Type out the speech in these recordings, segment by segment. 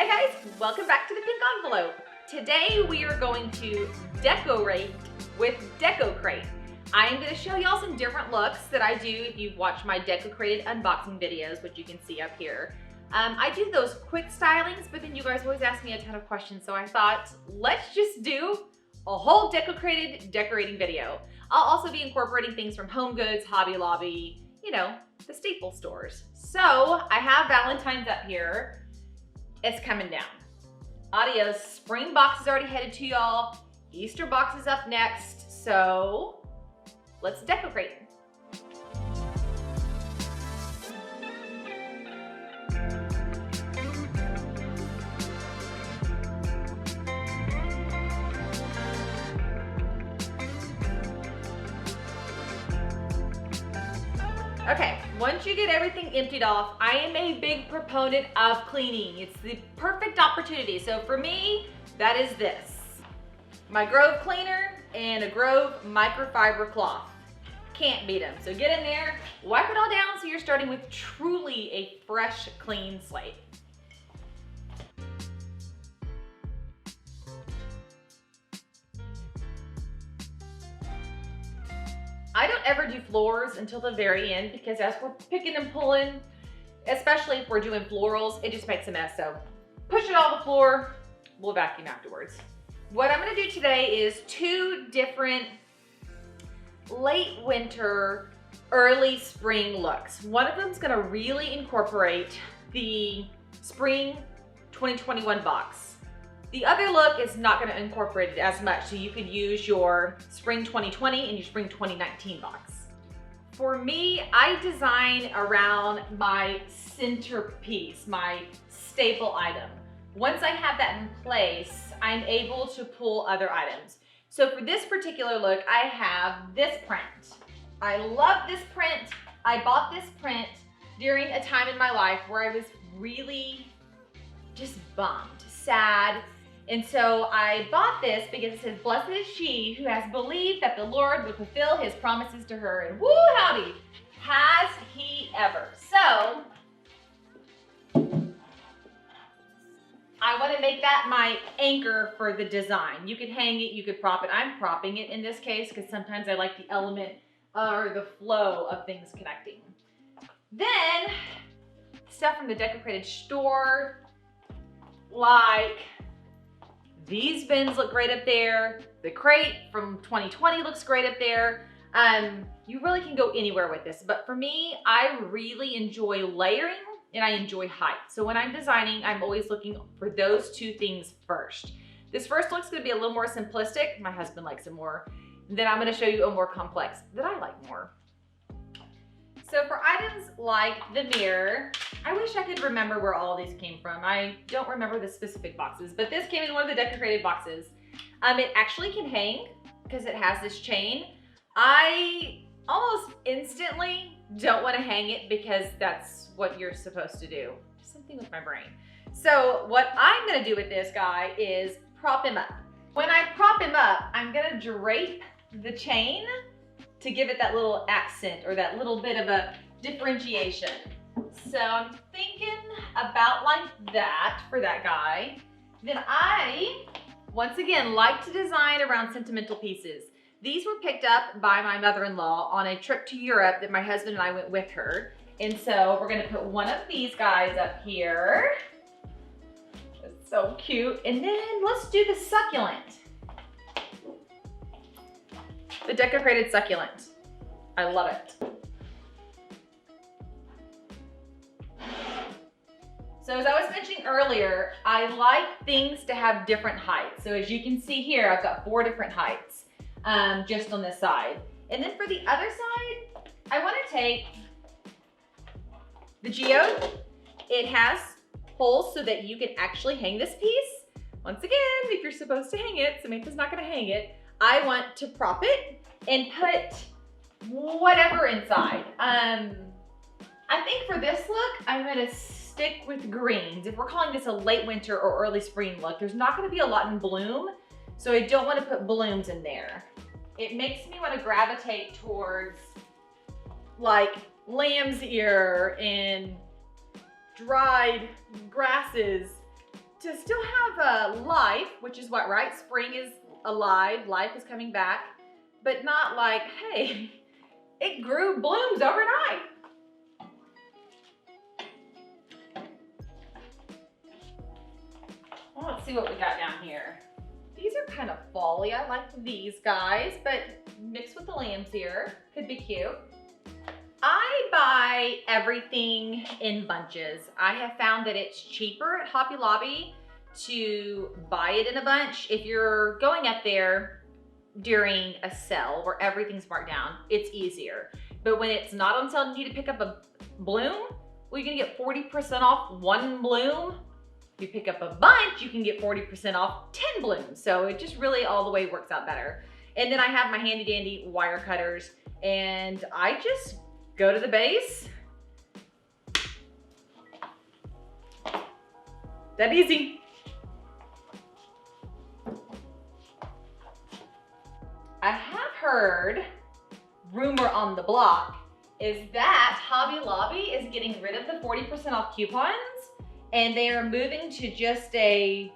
Hey guys, welcome back to the Pink Envelope. Today we are going to decorate with DecoCrate. I am going to show y'all some different looks that I do if you've watched my DecoCrated unboxing videos, which you can see up here. I do those quick stylings, but then you guys always ask me a ton of questions, so I thought, let's just do a whole DecoCrated decorating video. I'll also be incorporating things from Home Goods, Hobby Lobby, you know, the staple stores. So I have Valentine's up here. It's coming down. Adios. Spring box is already headed to y'all. Easter box is up next. So let's DecoCrate. Okay, once you get everything emptied off, I am a big proponent of cleaning. It's the perfect opportunity. So for me, that is this. My Grove cleaner and a Grove microfiber cloth. Can't beat them. So get in there, wipe it all down so you're starting with truly a fresh, clean slate. I don't ever do floors until the very end because as we're picking and pulling, especially if we're doing florals, it just makes a mess. So push it all on the floor, we'll vacuum afterwards. What I'm gonna do today is two different late winter, early spring looks. One of them is gonna really incorporate the spring 2021 box. The other look is not gonna incorporate it as much, so you could use your spring 2020 and your spring 2019 box. For me, I design around my centerpiece, my staple item. Once I have that in place, I'm able to pull other items. So for this particular look, I have this print. I love this print. I bought this print during a time in my life where I was really just bummed, sad. And so I bought this because it says, "Blessed is she who has believed that the Lord would fulfill his promises to her." And woo howdy, has he ever. So I want to make that my anchor for the design. You could hang it, you could prop it. I'm propping it in this case because sometimes I like the element or the flow of things connecting. Then stuff from the DecoCrated store, like these bins look great up there. The crate from 2020 looks great up there. You really can go anywhere with this, but for me, I really enjoy layering and I enjoy height. So when I'm designing, I'm always looking for those two things first. This first look's gonna be a little more simplistic. My husband likes it more. Then I'm gonna show you a more complex that I like more. So for items like the mirror, I wish I could remember where all of these came from. I don't remember the specific boxes, but this came in one of the DecoCrated boxes. It actually can hang because it has this chain. I almost instantly don't want to hang it because that's what you're supposed to do. Something with my brain. So what I'm gonna do with this guy is prop him up. When I prop him up, I'm gonna drape the chain to give it that little accent or that little bit of a differentiation. So I'm thinking about like that for that guy. Then I, once again, like to design around sentimental pieces. These were picked up by my mother-in-law on a trip to Europe that my husband and I went with her. And so we're gonna put one of these guys up here. It's so cute. And then let's do the succulent. The DecoCrated succulent. I love it. So as I was mentioning earlier, I like things to have different heights. So as you can see here, I've got 4 different heights just on this side. And then for the other side, I want to take the geode. It has holes so that you can actually hang this piece. Once again, if you're supposed to hang it, Samantha's not gonna hang it. I want to prop it and put whatever inside. I think for this look, I'm gonna stick with greens. If we're calling this a late winter or early spring look, there's not gonna be a lot in bloom, so I don't wanna put blooms in there. It makes me wanna gravitate towards like lamb's ear and dried grasses to still have a life, which is what, right? Spring is alive, life is coming back, but not like, hey, it grew blooms overnight. Well, let's see what we got down here. These are kind of fall-y. I like these guys, but mixed with the lambs here, could be cute. I buy everything in bunches. I have found that it's cheaper at Hobby Lobby to buy it in a bunch. If you're going up there during a sale where everything's marked down, it's easier. But when it's not on sale and you need to pick up a bloom, well, you can get 40% off one bloom. If you pick up a bunch, you can get 40% off 10 blooms. So it just really all the way works out better. And then I have my handy dandy wire cutters, and I just go to the base. That easy. I have heard, rumor on the block, is that Hobby Lobby is getting rid of the 40% off coupons, and they are moving to just a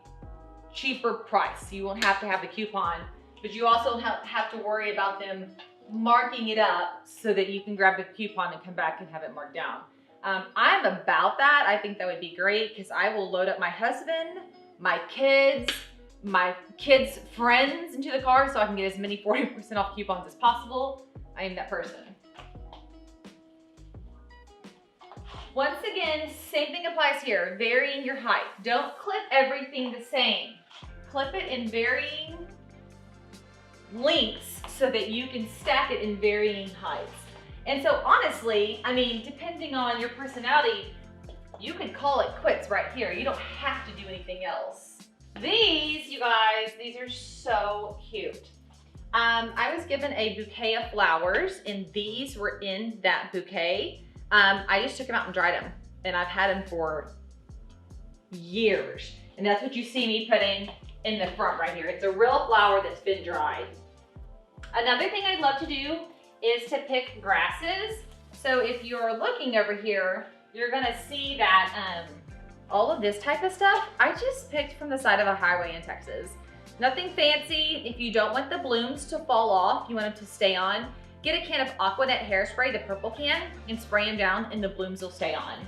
cheaper price. You won't have to have the coupon, but you also have to worry about them marking it up so that you can grab the coupon and come back and have it marked down. I'm about that. I think that would be great because I will load up my husband, my kids' friends into the car so I can get as many 40% off coupons as possible. I am that person. Once again, same thing applies here, varying your height. Don't clip everything the same. Clip it in varying lengths so that you can stack it in varying heights. And so honestly, I mean, depending on your personality, you can call it quits right here. You don't have to do anything else. These, you guys, these are so cute. I was given a bouquet of flowers, and these were in that bouquet. I just took them out and dried them, and I've had them for years. And that's what you see me putting in the front right here. It's a real flower that's been dried. Another thing I'd love to do is to pick grasses. So if you're looking over here, you're gonna see that all of this type of stuff, I just picked from the side of a highway in Texas. Nothing fancy. If you don't want the blooms to fall off, you want them to stay on, get a can of Aquanet hairspray, the purple can, and spray them down and the blooms will stay on.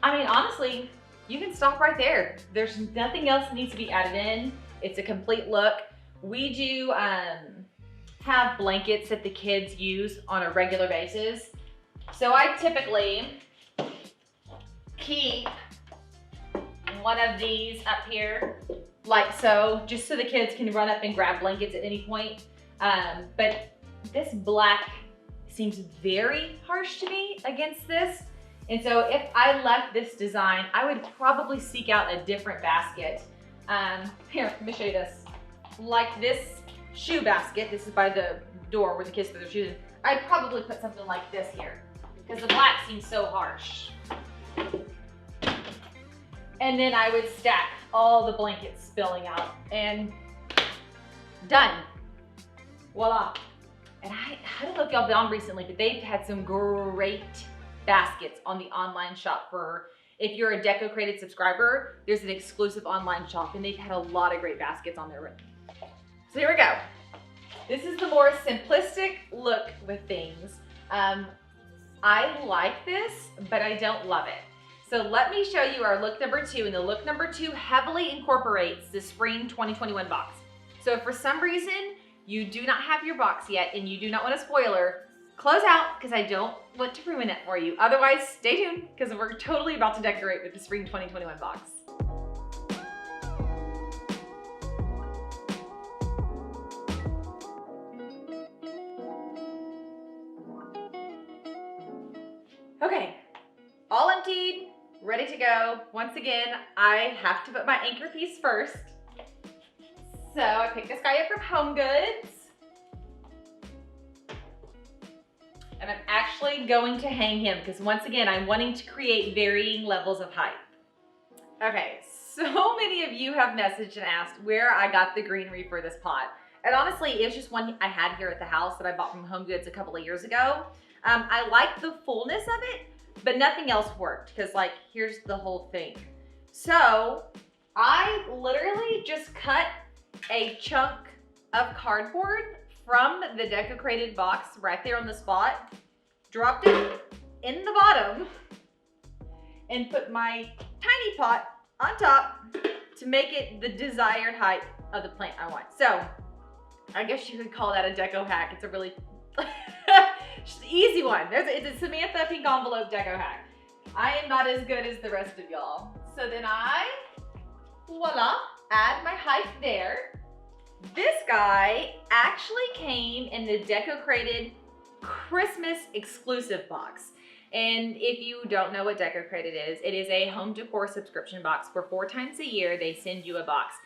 I mean, honestly, you can stop right there. There's nothing else that needs to be added in. It's a complete look. We do have blankets that the kids use on a regular basis. So I typically keep one of these up here, like so, just so the kids can run up and grab blankets at any point. But this black seems very harsh to me against this. And so if I left this design, I would probably seek out a different basket. Here, let me show you this. Like this shoe basket, this is by the door where the kids throw their shoes in. I'd probably put something like this here because the black seems so harsh. And then I would stack all the blankets spilling out and done. Voila. And I don't know if y'all been on recently, but they've had some great baskets on the online shop. For if you're a DecoCrated subscriber, there's an exclusive online shop and they've had a lot of great baskets on there. So here we go. This is the more simplistic look with things. I like this, but I don't love it. So let me show you our look number 2, and the look number 2 heavily incorporates the Spring 2021 box. So if for some reason you do not have your box yet and you do not want a spoiler, close out because I don't want to ruin it for you. Otherwise, stay tuned because we're totally about to decorate with the Spring 2021 box. Okay, all emptied, ready to go. Once again, I have to put my anchor piece first. So I picked this guy up from Home Goods. And I'm actually going to hang him because once again, I'm wanting to create varying levels of height. Okay, so many of you have messaged and asked where I got the greenery for this pot. And honestly, it was just one I had here at the house that I bought from Home Goods a couple of years ago. I like the fullness of it, but nothing else worked because like, here's the whole thing. So I literally just cut a chunk of cardboard from the DecoCrated box right there on the spot, dropped it in the bottom, and put my tiny pot on top to make it the desired height of the plant I want. So I guess you could call that a deco hack. It's a really easy one. It's a Samantha pink envelope deco hack. I am not as good as the rest of y'all. So then I, voila, add my height there. This guy actually came in the DecoCrated Christmas exclusive box. And if you don't know what DecoCrated is, it is a home decor subscription box where 4 times a year they send you a box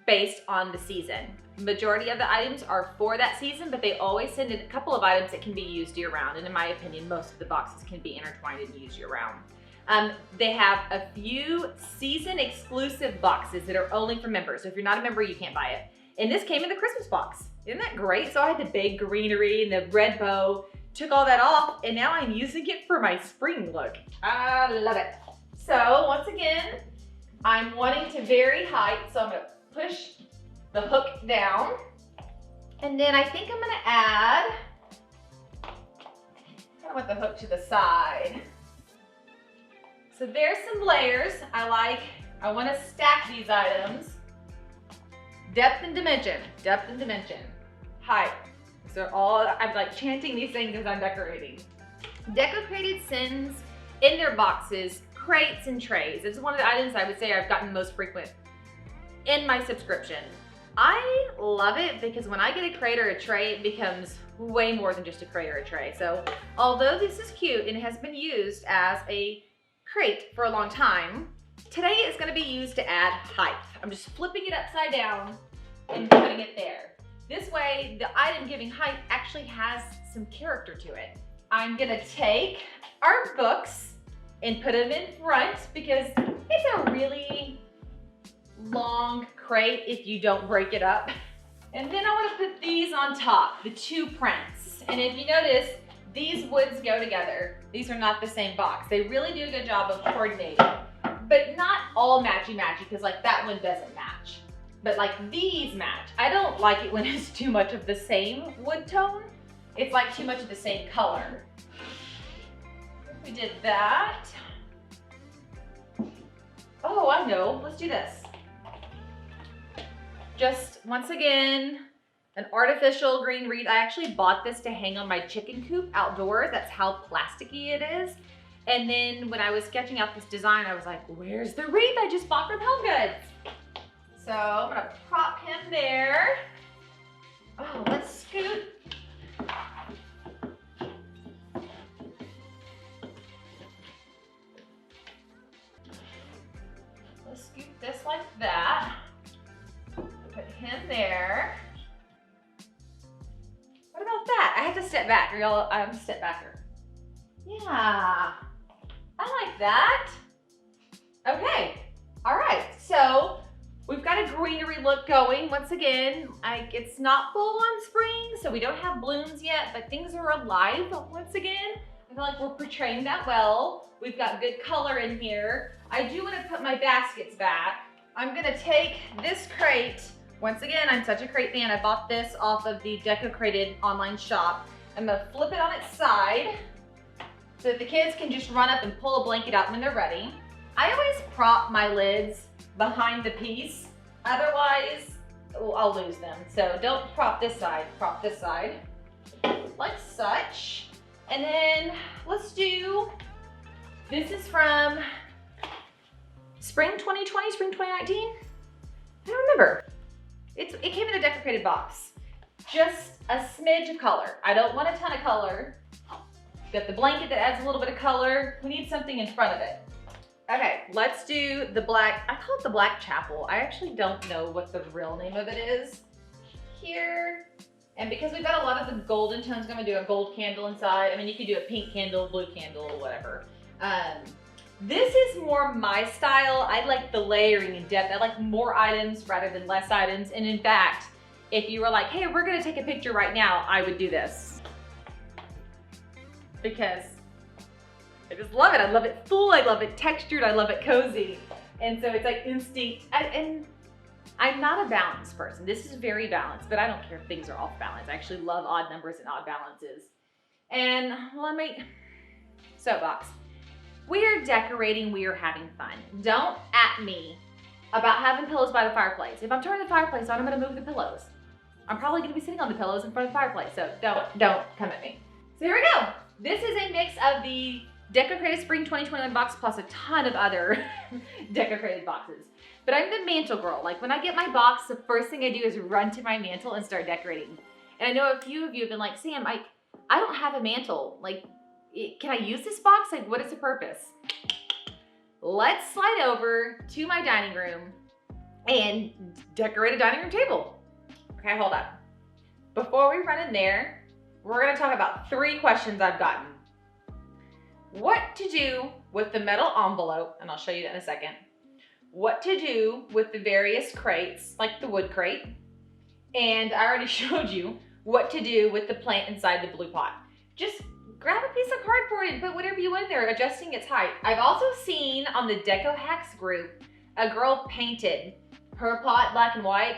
based on the season. Majority of the items are for that season, but they always send a couple of items that can be used year round. And in my opinion, most of the boxes can be intertwined and used year round. They have a few season exclusive boxes that are only for members. So if you're not a member, you can't buy it. And this came in the Christmas box. Isn't that great? So I had the big greenery and the red bow, took all that off, and now I'm using it for my spring look. I love it. So once again, I'm wanting to vary height, so I'm gonna push the hook down. And then I think I'm gonna add, I want the hook to the side. So there's some layers. I wanna stack these items. Depth and dimension, height. So I'm like chanting these things as I'm decorating. DecoCrated sends in their boxes crates and trays. It's one of the items I would say I've gotten most frequent in my subscription. I love it because when I get a crate or a tray, it becomes way more than just a crate or a tray. So although this is cute and it has been used as a crate for a long time, today it's gonna be used to add height. I'm just flipping it upside down and putting it there. This way, the item giving height actually has some character to it. I'm gonna take our books and put them in front because it's a really long crate if you don't break it up. And then I wanna put these on top, the 2 prints. And if you notice, these woods go together. These are not the same box. They really do a good job of coordinating, but not all matchy-matchy because like that one doesn't match. But like these match. I don't like it when it's too much of the same wood tone. It's like too much of the same color. We did that. Oh, I know, let's do this. Just once again, an artificial green wreath. I actually bought this to hang on my chicken coop outdoors. That's how plasticky it is. And then when I was sketching out this design, I was like, where's the wreath I just bought from Home Goods? So I'm gonna prop him there. Oh, let's scoot. Let's scoot this like that. Put him there. What about that? I have to step back, or y'all, I'm a step backer. Yeah, I like that. Okay, all right, so we've got a greenery look going. Once again, it's not full on spring, so we don't have blooms yet, but things are alive. But once again, I feel like we're portraying that well. We've got good color in here. I do want to put my baskets back. I'm gonna take this crate. Once again, I'm such a crate fan. I bought this off of the DecoCrated online shop. I'm gonna flip it on its side so that the kids can just run up and pull a blanket out when they're ready. I always prop my lids behind the piece. Otherwise, I'll lose them. So don't prop this side, like such. And then let's do, this is from spring 2020, spring 2019? I don't remember. It came in a DecoCrated box. Just a smidge of color. I don't want a ton of color. Got the blanket that adds a little bit of color. We need something in front of it. Okay, let's do the black, I call it the Black Chapel. I actually don't know what the real name of it is here. And because we've got a lot of the golden tones, I'm gonna do a gold candle inside. I mean, you could do a pink candle, blue candle, whatever. This is more my style. I like the layering and depth. I like more items rather than less items. And in fact, if you were like, hey, we're gonna take a picture right now, I would do this. Because I just love it. I love it full, I love it textured, I love it cozy. And so it's like instinct. And I'm not a balanced person. This is very balanced, but I don't care if things are off balance. I actually love odd numbers and odd balances. And soapbox. We are decorating, we are having fun. Don't at me about having pillows by the fireplace. If I'm turning the fireplace on, I'm gonna move the pillows. I'm probably gonna be sitting on the pillows in front of the fireplace, so don't come at me. So here we go. This is a mix of the DecoCrated Spring 2021 box plus a ton of other DecoCrated boxes. But I'm the mantle girl. Like when I get my box, the first thing I do is run to my mantle and start decorating. And I know a few of you have been like, Sam, I don't have a mantle. Like, can I use this box? Like, what is the purpose? Let's slide over to my dining room and decorate a dining room table. Okay, hold up. Before we run in there, we're gonna talk about 3 questions I've gotten. What to do with the metal envelope, and I'll show you that in a second. What to do with the various crates, like the wood crate. And I already showed you what to do with the plant inside the blue pot. Just grab a piece of cardboard and put whatever you want in there, adjusting its height. I've also seen on the Deco Hacks group, a girl painted her pot black and white.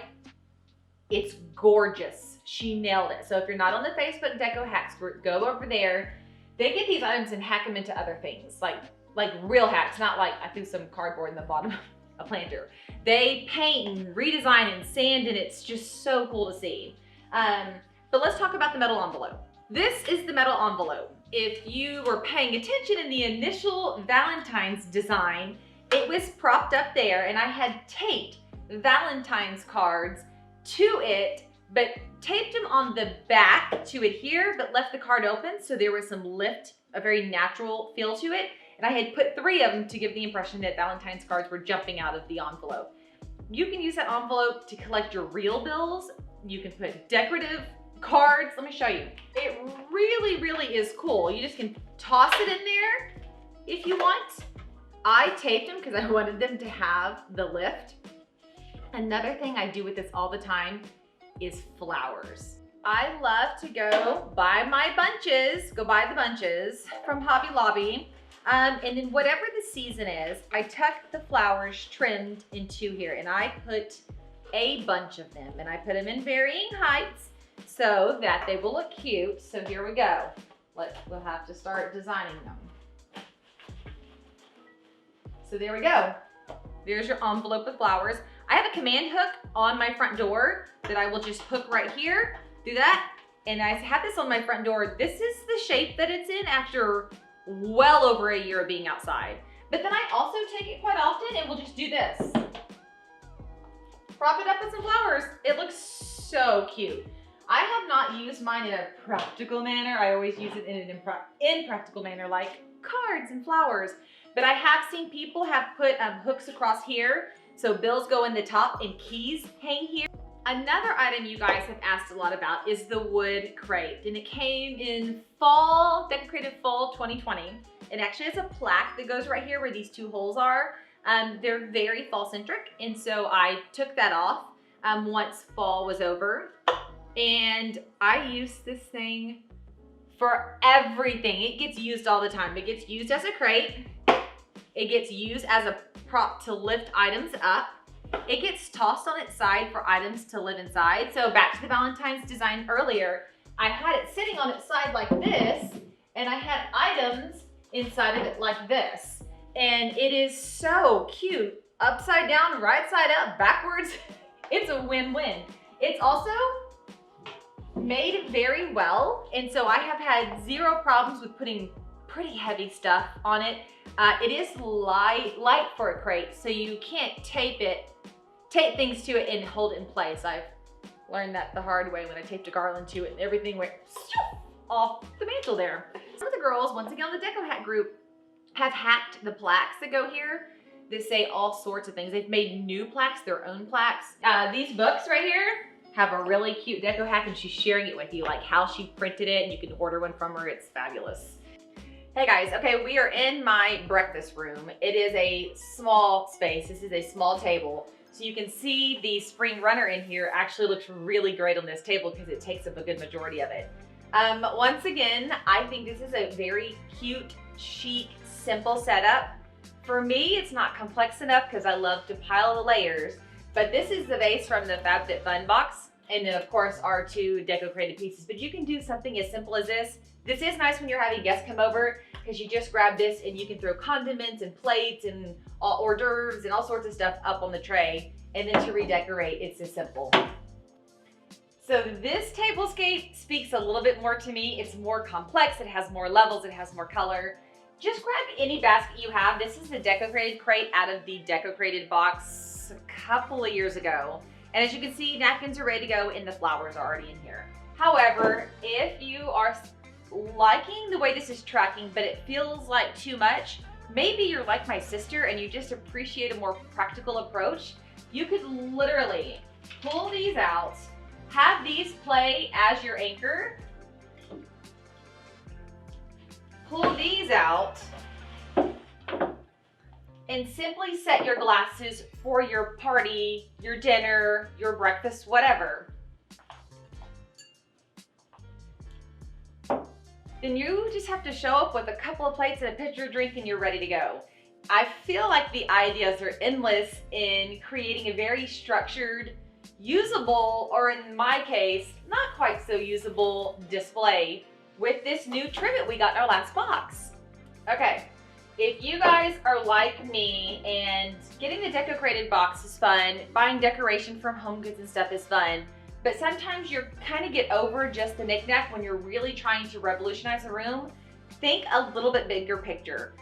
It's gorgeous. She nailed it. So if you're not on the Facebook Deco Hacks group, go over there. They get these items and hack them into other things, like real hacks, not like I threw some cardboard in the bottom of a planter. They paint and redesign and sand, and it's just so cool to see. But let's talk about the metal envelope. This is the metal envelope. If you were paying attention in the initial Valentine's design, it was propped up there, and I had taped Valentine's cards to it, but taped them on the back to adhere, but left the card open, so there was some lift, a very natural feel to it. And I had put 3 of them to give the impression that Valentine's cards were jumping out of the envelope. You can use that envelope to collect your real bills. You can put decorative cards. Let me show you. It really, really is cool. You just can toss it in there if you want. I taped them because I wanted them to have the lift. Another thing I do with this all the time is flowers. I love to go buy the bunches from Hobby Lobby. And then whatever the season is, I tuck the flowers trimmed into here, and I put a bunch of them, and I put them in varying heights so that they will look cute. So here we go. We'll have to start designing them. So there we go. There's your envelope with flowers. I have a command hook on my front door that I will just hook right here, do that. And I have this on my front door. This is the shape that it's in after well over a year of being outside. But then I also take it quite often and we'll just do this. Prop it up with some flowers. It looks so cute. I have not used mine in a practical manner. I always use it in an impractical manner, like cards and flowers. But I have seen people have put hooks across here, so bills go in the top and keys hang here. Another item you guys have asked a lot about is the wood crate, and it came in fall, DecoCrated Fall 2020. It actually has a plaque that goes right here where these 2 holes are. They're very fall-centric, and so I took that off once fall was over. And I use this thing for everything. It gets used all the time. It gets used as a crate. It gets used as a prop to lift items up. It gets tossed on its side for items to live inside. So back to the Valentine's design earlier, I had it sitting on its side like this, and I had items inside of it like this. And it is so cute. Upside down, right side up, backwards. It's a win-win. It's also made very well, and so I have had 0 problems with putting pretty heavy stuff on it. It is light for a crate, so you can't tape things to it and hold it in place. I've learned that the hard way when I taped a garland to it and everything went off the mantle there. Some of the girls, once again on the Deco Hack group, have hacked the plaques that go here that say all sorts of things. They've made new plaques, their own plaques. These books right here have a really cute Deco Hack, and she's sharing it with you, like how she printed it, and you can order one from her. It's fabulous. Hey guys, okay, we are in my breakfast room. It is a small space. This is a small table. So you can see the spring runner in here actually looks really great on this table because it takes up a good majority of it. Once again, I think this is a very cute, chic, simple setup. For me, it's not complex enough because I love to pile the layers, but this is the vase from the FabFitFun box. And then of course our 2 DecoCrated pieces, but you can do something as simple as this. This is nice when you're having guests come over because you just grab this and you can throw condiments and plates and hors d'oeuvres and all sorts of stuff up on the tray. And then to redecorate, it's as simple. So this tablescape speaks a little bit more to me. It's more complex, it has more levels, it has more color. Just grab any basket you have. This is the DecoCrated crate out of the DecoCrated box a couple of years ago. And as you can see, napkins are ready to go and the flowers are already in here. However, if you are liking the way this is tracking, but it feels like too much, maybe you're like my sister and you just appreciate a more practical approach, you could literally pull these out, have these play as your anchor, pull these out, and simply set your glasses for your party, your dinner, your breakfast, whatever. Then you just have to show up with a couple of plates and a pitcher of drink and you're ready to go. I feel like the ideas are endless in creating a very structured, usable, or in my case, not quite so usable display with this new trivet we got in our last box. Okay. If you guys are like me and getting the DecoCrated box is fun, buying decoration from Home Goods and stuff is fun, but sometimes you kind of get over just the knickknack when you're really trying to revolutionize a room, think a little bit bigger picture.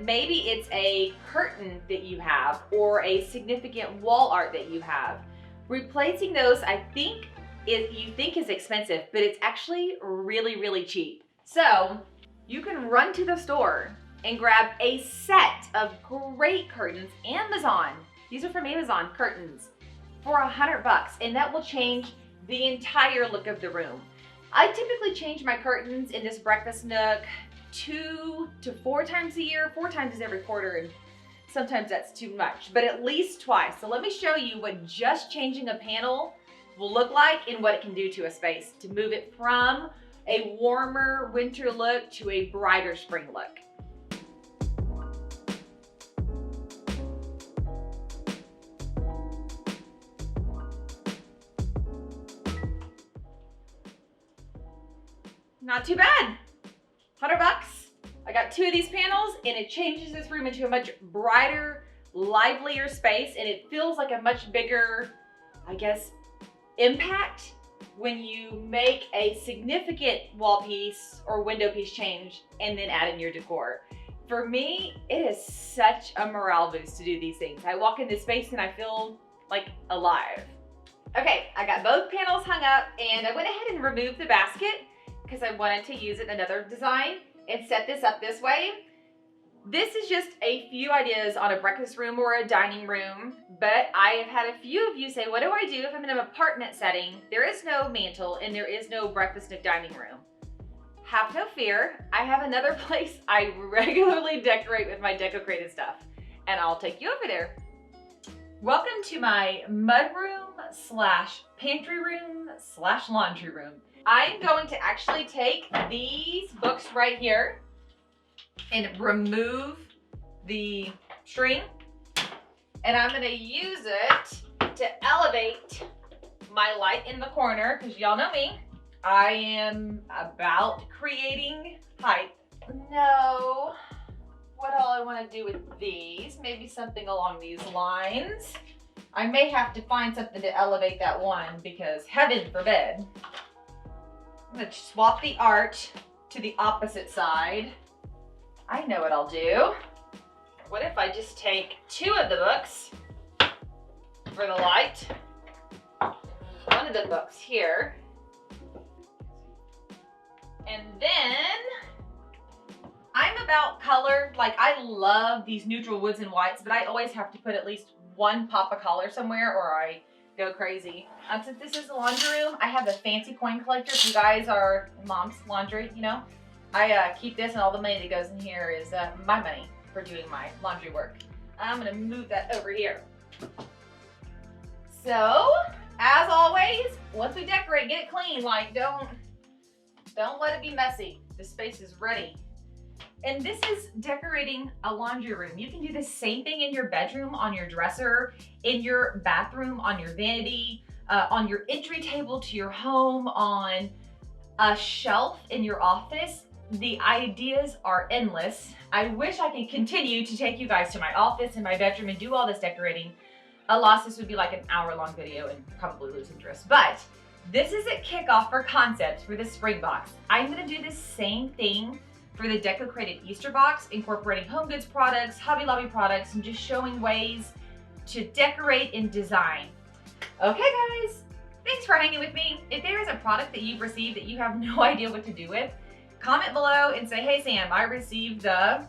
Maybe it's a curtain that you have or a significant wall art that you have. Replacing those, I think, you think is expensive, but it's actually really, really cheap. So you can run to the store and grab a set of great curtains. Amazon, these are from Amazon curtains for $100, and that will change the entire look of the room. I typically change my curtains in this breakfast nook 2 to 4 times a year. 4 times is every quarter, and sometimes that's too much, but at least twice. So let me show you what just changing a panel will look like and what it can do to a space to move it from a warmer winter look to a brighter spring look. Not too bad. $100. I got 2 of these panels and it changes this room into a much brighter, livelier space, and it feels like a much bigger, I guess, impact when you make a significant wall piece or window piece change and then add in your decor. For me, it is such a morale boost to do these things. I walk in this space and I feel like alive. Okay, I got both panels hung up and I went ahead and removed the basket because I wanted to use it in another design and set this up this way. This is just a few ideas on a breakfast room or a dining room, but I have had a few of you say, what do I do if I'm in an apartment setting? There is no mantle and there is no breakfast nook dining room. Have no fear, I have another place I regularly decorate with my DecoCrated stuff, and I'll take you over there. Welcome to my mudroom / pantry room / laundry room. I'm going to actually take these books right here and remove the string, and I'm gonna use it to elevate my light in the corner, because y'all know me, I am about creating height. No, what all I want to do with these, maybe something along these lines. I may have to find something to elevate that one, because heaven forbid. I'm gonna swap the art to the opposite side. I know what I'll do. What if I just take 2 of the books for the light? One of the books here. And then I'm about color. Like, I love these neutral woods and whites, but I always have to put at least one pop of color somewhere or I go crazy. Since this is the laundry room, I have a fancy coin collector. If you guys are mom's laundry, you know, I keep this, and all the money that goes in here is my money for doing my laundry work. I'm gonna move that over here. So, as always, once we decorate, get it clean. Like, don't let it be messy. The space is ready. And this is decorating a laundry room. You can do the same thing in your bedroom, on your dresser, in your bathroom, on your vanity, on your entry table to your home, on a shelf in your office. The ideas are endless. I wish I could continue to take you guys to my office and my bedroom and do all this decorating. Alas, this would be like an hour-long video and probably lose interest. But this is a kickoff for concepts for the spring box. I'm gonna do the same thing for the DecoCrated Easter box, incorporating home goods products, Hobby Lobby products, and just showing ways to decorate and design. Okay guys, thanks for hanging with me. If there is a product that you've received that you have no idea what to do with, comment below and say, hey Sam, I received the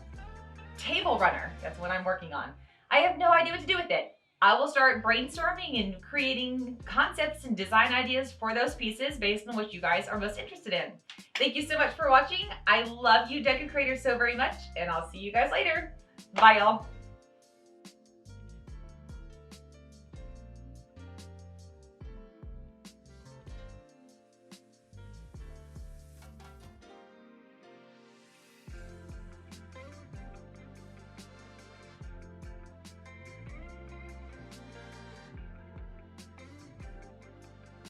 table runner. That's what I'm working on. I have no idea what to do with it. I will start brainstorming and creating concepts and design ideas for those pieces based on what you guys are most interested in. Thank you so much for watching. I love you DecoCraters so very much, and I'll see you guys later. Bye y'all.